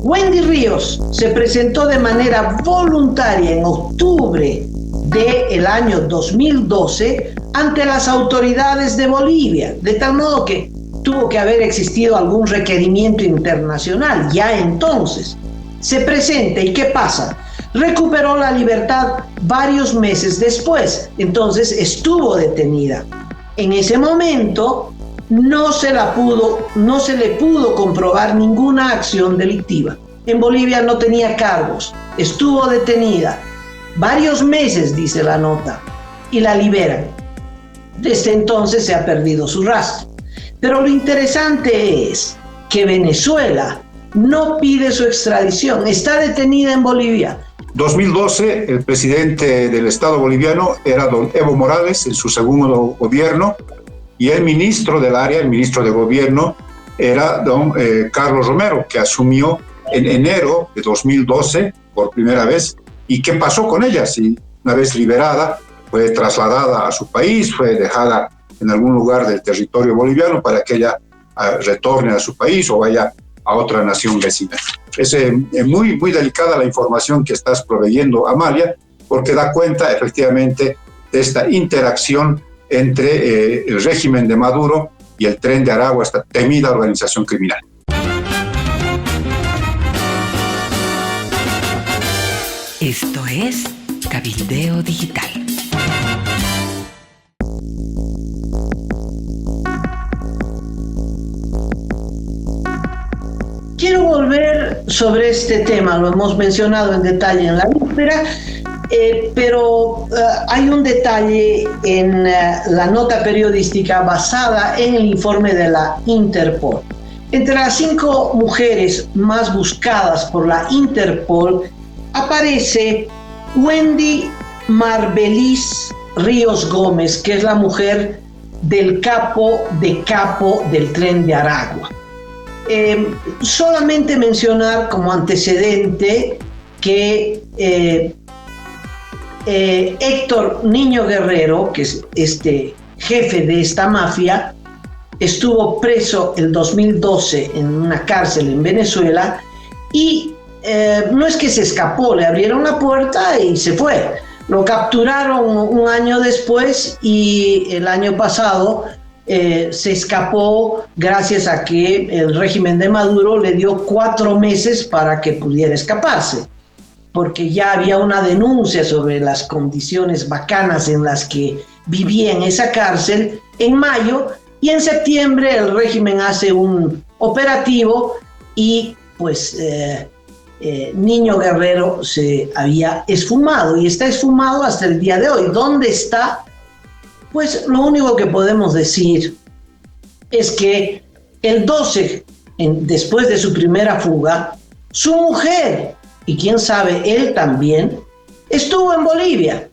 Wendy Ríos se presentó de manera voluntaria en octubre del año 2012 ante las autoridades de Bolivia, de tal modo que tuvo que haber existido algún requerimiento internacional ya entonces. Se presenta y ¿qué pasa? Recuperó la libertad varios meses después, entonces estuvo detenida. En ese momento no se le pudo comprobar ninguna acción delictiva. En Bolivia no tenía cargos, estuvo detenida varios meses, dice la nota, y la liberan. Desde entonces se ha perdido su rastro. Pero lo interesante es que Venezuela no pide su extradición, está detenida en Bolivia. 2012, el presidente del Estado boliviano era don Evo Morales en su segundo gobierno, y el ministro del área, el ministro de gobierno, era don Carlos Romero, que asumió en enero de 2012 por primera vez. ¿Y qué pasó con ella? Si una vez liberada, fue trasladada a su país, fue dejada en algún lugar del territorio boliviano para que ella retorne a su país o vaya a otra nación vecina. Es muy, muy delicada la información que estás proveyendo, Amalia, porque da cuenta efectivamente de esta interacción entre el régimen de Maduro y el Tren de Aragua, esta temida organización criminal. Esto es Cabildeo Digital. Quiero volver sobre este tema, lo hemos mencionado en detalle en la víspera, pero hay un detalle en la nota periodística basada en el informe de la Interpol. Entre las 5 mujeres más buscadas por la Interpol aparece Wendy Marbelis Ríos Gómez, que es la mujer del capo del Tren de Aragua. Solamente mencionar como antecedente que Héctor Niño Guerrero, que es este jefe de esta mafia, estuvo preso el 2012 en una cárcel en Venezuela y no es que se escapó, le abrieron la puerta y se fue. Lo capturaron un año después y el año pasado se escapó gracias a que el régimen de Maduro le dio 4 meses para que pudiera escaparse, porque ya había una denuncia sobre las condiciones bacanas en las que vivía en esa cárcel en mayo, y en septiembre el régimen hace un operativo y pues Niño Guerrero se había esfumado y está esfumado hasta el día de hoy. ¿Dónde está? Pues lo único que podemos decir es que el 12, después de su primera fuga, su mujer, y quién sabe, él también, estuvo en Bolivia.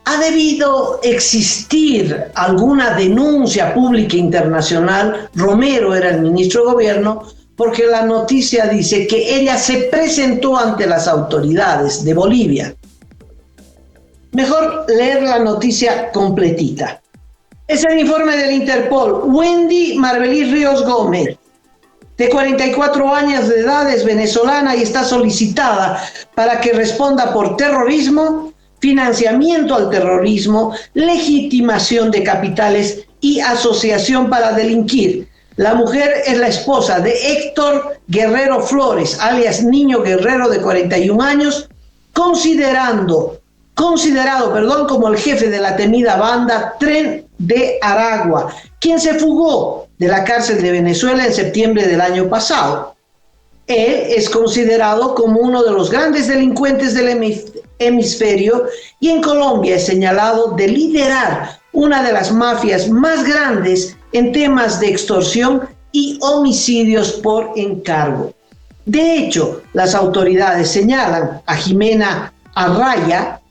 ¿Ha debido existir alguna denuncia pública internacional? Romero era el ministro de gobierno, porque la noticia dice que ella se presentó ante las autoridades de Bolivia. Mejor leer la noticia completita. Es el informe del Interpol. Wendy Marbelis Ríos Gómez, de 44 años de edad, es venezolana y está solicitada para que responda por terrorismo, financiamiento al terrorismo, legitimación de capitales y asociación para delinquir. La mujer es la esposa de Héctor Guerrero Flores, alias Niño Guerrero, de 41 años, considerado como el jefe de la temida banda Tren de Aragua, quien se fugó de la cárcel de Venezuela en septiembre del año pasado. Él es considerado como uno de los grandes delincuentes del hemisferio y en Colombia es señalado de liderar una de las mafias más grandes en temas de extorsión y homicidios por encargo. De hecho, las autoridades señalan a Jimena Arraya,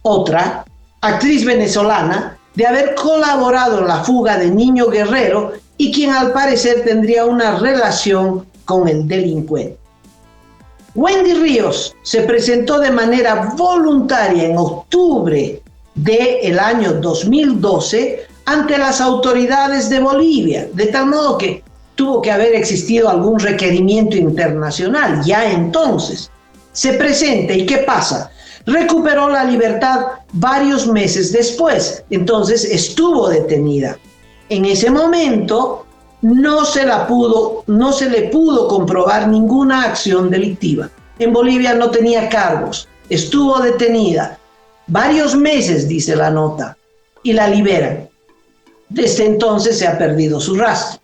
otra actriz venezolana, de haber colaborado en la fuga de Niño Guerrero y quien al parecer tendría una relación con el delincuente. Wendy Ríos se presentó de manera voluntaria en octubre del año 2012 ante las autoridades de Bolivia, de tal modo que tuvo que haber existido algún requerimiento internacional. Ya entonces se presenta y ¿qué pasa? Recuperó la libertad varios meses después, entonces estuvo detenida. En ese momento no se le pudo comprobar ninguna acción delictiva. En Bolivia no tenía cargos, estuvo detenida varios meses, dice la nota, y la liberan. Desde entonces se ha perdido su rastro.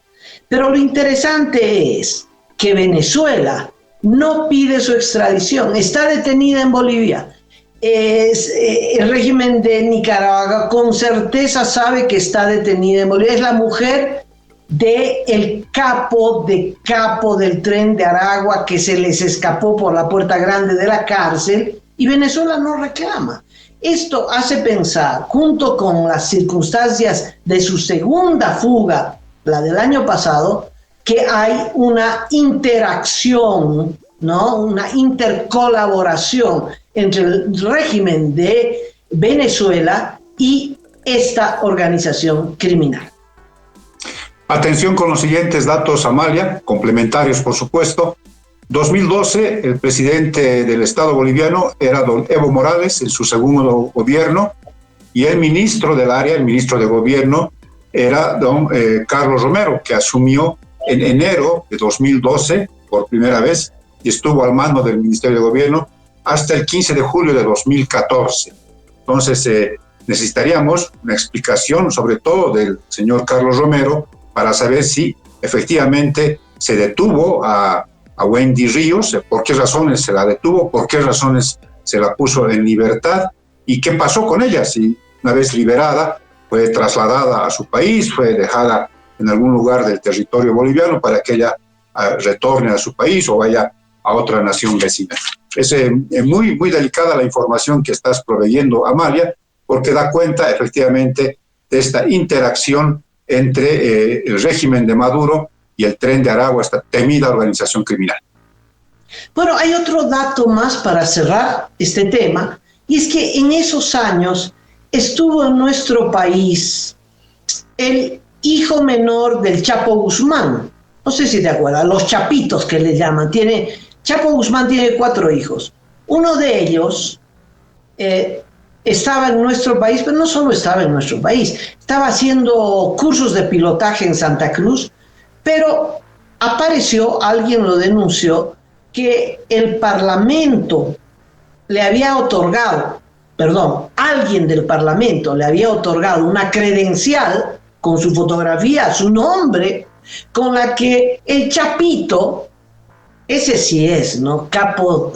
Pero lo interesante es que Venezuela no pide su extradición, está detenida en Bolivia. El régimen de Nicaragua con certeza sabe que está detenida en Bolivia. Es la mujer del capo del tren de Aragua que se les escapó por la puerta grande de la cárcel y Venezuela no reclama. Esto hace pensar, junto con las circunstancias de su segunda fuga, la del año pasado, que hay una interacción, ¿no? Una intercolaboración entre el régimen de Venezuela y esta organización criminal. Atención con los siguientes datos, Amalia, complementarios por supuesto. 2012, el presidente del Estado boliviano era don Evo Morales en su segundo gobierno y el ministro del área, el ministro de gobierno, era don Carlos Romero, que asumió en enero de 2012 por primera vez y estuvo al mando del Ministerio de Gobierno hasta el 15 de julio de 2014. Entonces necesitaríamos una explicación sobre todo del señor Carlos Romero para saber si efectivamente se detuvo a Wendy Ríos, por qué razones se la detuvo, por qué razones se la puso en libertad y qué pasó con ella, si una vez liberada fue trasladada a su país, fue dejada en algún lugar del territorio boliviano para que ella retorne a su país o vaya a otra nación vecina. Es muy, muy delicada la información que estás proveyendo, Amalia, porque da cuenta efectivamente de esta interacción entre el régimen de Maduro y el Tren de Aragua, esta temida organización criminal. Bueno, hay otro dato más para cerrar este tema, y es que en esos años estuvo en nuestro país el hijo menor del Chapo Guzmán. No sé si te acuerdas, los chapitos que le llaman. Chapo Guzmán tiene 4 hijos. Uno de ellos estaba en nuestro país, pero no solo estaba en nuestro país, estaba haciendo cursos de pilotaje en Santa Cruz, pero apareció, alguien lo denunció, que el Parlamento le había otorgado, alguien del Parlamento le había otorgado una credencial con su fotografía, su nombre, con la que el Chapito, ese sí es, ¿no? Capo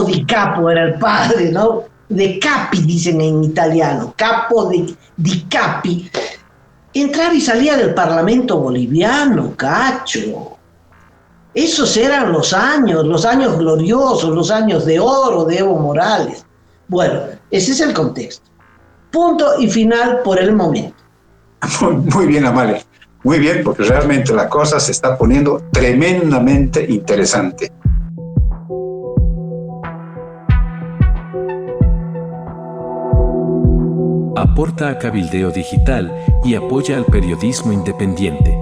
di Capo era el padre, ¿no? De Capi, dicen en italiano, Capo di Capi, entraba y salía del Parlamento boliviano, cacho. Esos eran los años gloriosos, los años de oro de Evo Morales. Bueno, ese es el contexto. Punto y final por el momento. Muy bien, Amalia. Muy bien, porque realmente la cosa se está poniendo tremendamente interesante. Aporta a Cabildeo Digital y apoya al periodismo independiente.